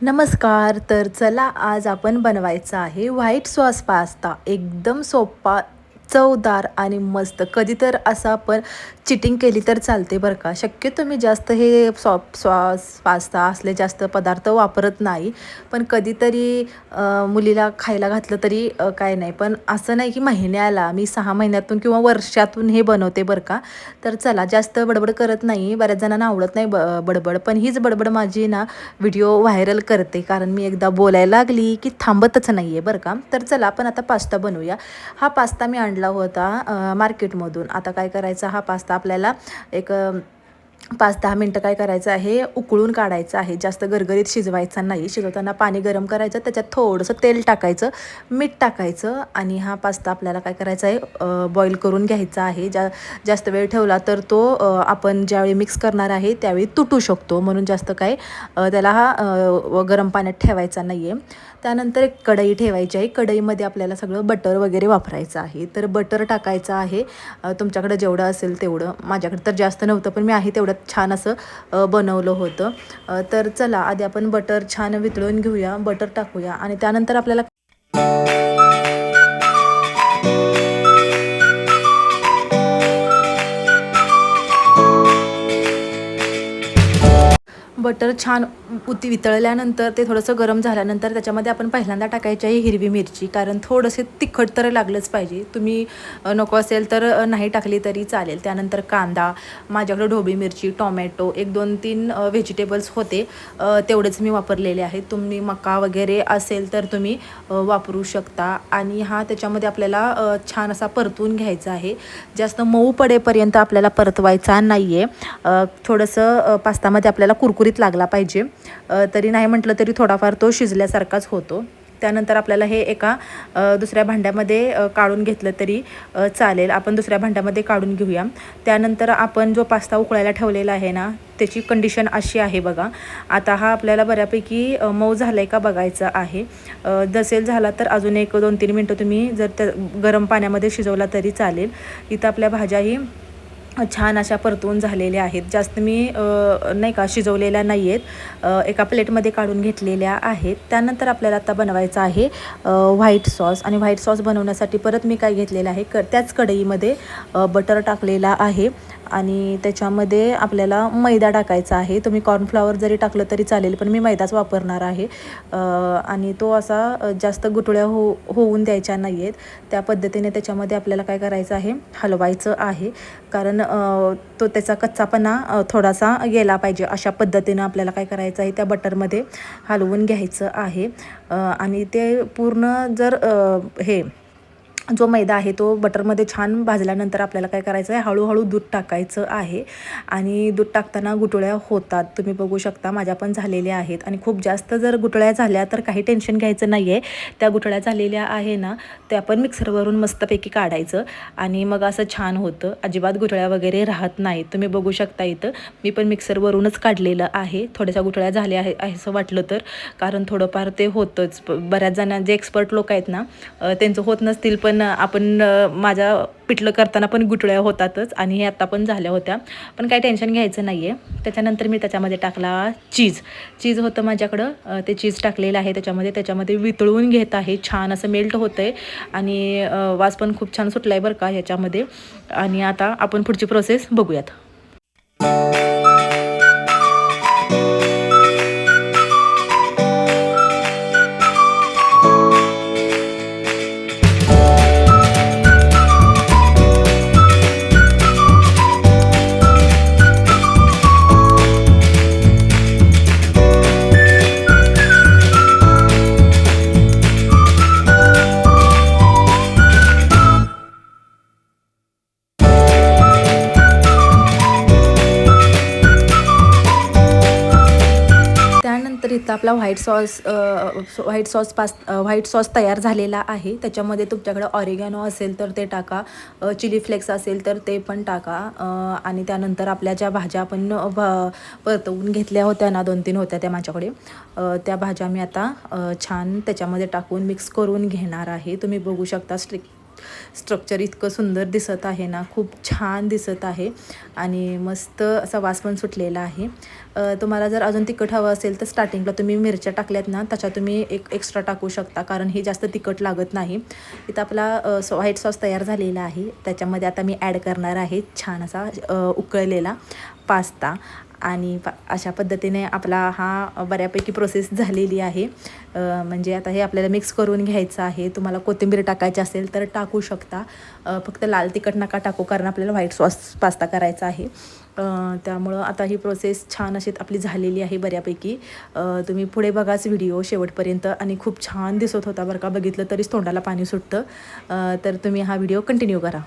नमस्कार. तर चला आज आपण बनवायचा आहे व्हाईट सॉस पास्ता. एकदम सोपा, चवदार आणि मस्त. कधी तर असं आपण चिटिंग केली तर चालते बरं का. शक्यतो मी जास्त हे सॉस, पास्ता असले जास्त पदार्थ वापरत नाही. पण कधीतरी मुलीला खायला घातलं तरी काय नाही. पण असं नाही की महिन्याला मी 6 महिन्यातून किंवा वर्षातून हे बनवते बरं का. तर चला जास्त बडबड करत नाही. बऱ्याच जणांना आवडत नाही बडबड. पण हीच बडबड माझी ना व्हिडिओ व्हायरल करते, कारण मी एकदा बोलायला लागली की थांबतच नाही आहे बरं का. तर चला आपण आता पास्ता बनवूया. हा पास्ता मी आणला होता मार्केटमधून. आता काय करायचं, हा पास्ता आपल्याला एक 5-10 मिनटं काय करायचं आहे, उकळून काढायचं आहे. जास्त गरगरीत शिजवायचा नाही. शिजवताना पाणी गरम करायचं, त्याच्यात थोडंसं तेल टाकायचं, मीठ टाकायचं आणि हा पास्ता आपल्याला काय करायचा आहे, बॉईल करून घ्यायचा आहे. जास्त वेळ ठेवला तर तो आपण ज्यावेळी मिक्स करणार आहे त्यावेळी तुटू शकतो. म्हणून जास्त काय त्याला गरम पाण्यात ठेवायचा नाही आहे. त्यानंतर एक कढई ठेवायची आहे. कढईमध्ये आपल्याला सगळं बटर वगैरे वापरायचं आहे. तर बटर टाकायचं आहे तुमच्याकडे जेवढं असेल तेवढं. माझ्याकडे तर जास्त नव्हतं, पण मी आहे तेवढं छान असं बनवलं होतं. तर चला आधी आपण बटर छान वितळून घेऊया, बटर टाकूया आणि त्यानंतर आपल्याला बटर छान वितळल्यानंतर ते थोडंसं गरम झाल्यानंतर त्याच्यामध्ये आपण पहिल्यांदा टाकायची आहे हिरवी मिरची, कारण थोडंसे तिखट तर लागलंच पाहिजे. तुम्ही नको असेल तर नाही टाकली तरी चालेल. त्यानंतर कांदा, माझ्याकडे ढोबळी मिरची, टोमॅटो, 1-2-3 व्हेजिटेबल्स होते, तेवढेच मी वापरलेले आहेत. तुम्ही मका वगैरे असेल तर तुम्ही वापरू शकता. आणि हा त्याच्यामध्ये आपल्याला छान असा परतून घ्यायचा आहे. जास्त मऊ पडेपर्यंत आपल्याला परतवायचा नाही आहे. थोडंसं पास्तामध्ये आपल्याला कुरकुरीत लागला पाहिजे. तरी नाही म्हटलं तरी थोडाफार तो शिजल्यासारखाच होतो. त्यानंतर आपल्याला हे एका दुसऱ्या भांड्यामध्ये काढून घेतलं तरी चालेल. आपण दुसऱ्या भांड्यामध्ये काढून घेऊया. त्यानंतर आपण जो पास्ता उकळायला ठेवलेला आहे ना, त्याची कंडिशन अशी आहे बघा. आता हा आपल्याला बऱ्यापैकी मऊ झाला आहे का बघायचं आहे. नसेल झाला तर अजून 1-2-3 मिनटं तुम्ही जर त्या गरम पाण्यामध्ये शिजवला तरी चालेल. इथं आपल्या भाज्याही छान अशा परतवून झालेल्या आहेत. जास्त मी नाही का शिजवलेल्या नाही आहेत, एका प्लेटमध्ये काढून घेतलेल्या आहेत. त्यानंतर आपल्याला आता बनवायचं आहे व्हाईट सॉस. आणि व्हाईट सॉस बनवण्यासाठी परत मी काय घेतलेलं आहे, त्याच कढईमध्ये बटर टाकलेला आहे आणि त्याच्यामध्ये आपल्याला मैदा टाकायचा आहे. तुम्ही कॉर्नफ्लॉवर जरी टाकलं तरी चालेल, पण मी मैदाच वापरणार आहे. आणि तो असा जास्त गुठळ्या होऊन द्यायच्या नाही आहेत. त्या पद्धतीने त्याच्यामध्ये आपल्याला काय करायचं आहे, हलवायचं आहे. कारण तो त्याचा कच्चापणा थोडासा गेला पाहिजे. अशा पद्धतीनं आपल्याला काय करायचं आहे, त्या बटरमध्ये हलवून घ्यायचं आहे. आणि ते पूर्ण जर हे जो मैदा आहे तो बटरमध्ये छान भाजल्यानंतर आपल्याला काय करायचं आहे, हळूहळू दूध टाकायचं आहे. आणि दूध टाकताना गुठळ्या होतात, तुम्ही बघू शकता. माझ्या पण झालेल्या आहेत. आणि खूप जास्त जर गुठळ्या झाल्या तर काही टेन्शन घ्यायचं नाही आहे. त्या गुठळ्या झालेल्या आहे ना, त्या आपण मिक्सरवरून मस्तपैकी काढायचं आणि मग असं छान होतं. अजिबात गुठळ्या वगैरे राहत नाहीत. तुम्ही बघू शकता इथं मी पण मिक्सरवरूनच काढलेलं आहे. थोड्याशा गुठळ्या झाल्या आहे असं वाटलं तर, कारण थोडंफार ते होतंच. बऱ्याच जणांचे एक्सपर्ट लोक आहेत ना, त्यांचं होत नसतील, पण आपण माझ्या पिठलं करताना पण गुठळ्या होतातच आणि हे आत्ता पण झाल्या होत्या. पण काही टेन्शन घ्यायचं नाही आहे. त्याच्यानंतर मी त्याच्यामध्ये टाकला चीज होतं माझ्याकडं, ते चीज टाकलेलं आहे त्याच्यामध्ये वितळून घेत आहे. छान असं मेल्ट होतं आहे आणि वास पण खूप छान सुटला आहे बरं का ह्याच्यामध्ये. आणि आता आपण पुढची प्रोसेस बघूयात. त्यानंतर इथं आपला व्हाईट सॉस तयार झालेला आहे. त्याच्यामध्ये तुमच्याकडे ऑरिगॅनो असेल तर ते टाका, चिली फ्लेक्स असेल तर ते पण टाका. आणि त्यानंतर आपल्या ज्या भाज्या आपण परतवून घेतल्या होत्या ना, 2-3 होत्या त्या माझ्याकडे, त्या भाज्या मी आता छान त्याच्यामध्ये टाकून मिक्स करून घेणार आहे. तुम्ही बघू शकता स्ट्रक्चर इतकं सुंदर दिसत आहे ना, खूप छान दिसत आहे आणि मस्त असा वास पण सुटलेला आहे. तुम्हाला जर अजून तिखट हवं असेल तर स्टार्टिंगला तुम्ही मिरच्या टाकल्यात ना, त्याच्यात तुम्ही एक एक्स्ट्रा टाकू शकता, कारण हे जास्त तिखट लागत नाही. इथं आपला व्हाईट सॉस तयार झालेला आहे. त्याच्यामध्ये आता मी ॲड करणार आहे छान असा उकळलेला पास्ता आणि अशा पद्धतीने आपला हा बऱ्यापैकी प्रोसेस झालेली आहे. म्हणजे आता हे आपल्याला मिक्स करून घ्यायचं आहे. तुम्हाला कोथिंबीर टाकायची असेल तर टाकू शकता. फक्त लाल तिखट नका टाकू, कारण आपल्याला व्हाईट सॉस पास्ता करायचा आहे. त्यामुळं आता ही प्रोसेस छान अशी आपली झालेली आहे बऱ्यापैकी. तुम्ही पुढे बघाच व्हिडिओ शेवटपर्यंत आणि खूप छान दिसत होता बरं का, बघितलं तरीच तोंडाला पाणी सुटतं. तर तुम्ही हा व्हिडिओ कंटिन्यू करा.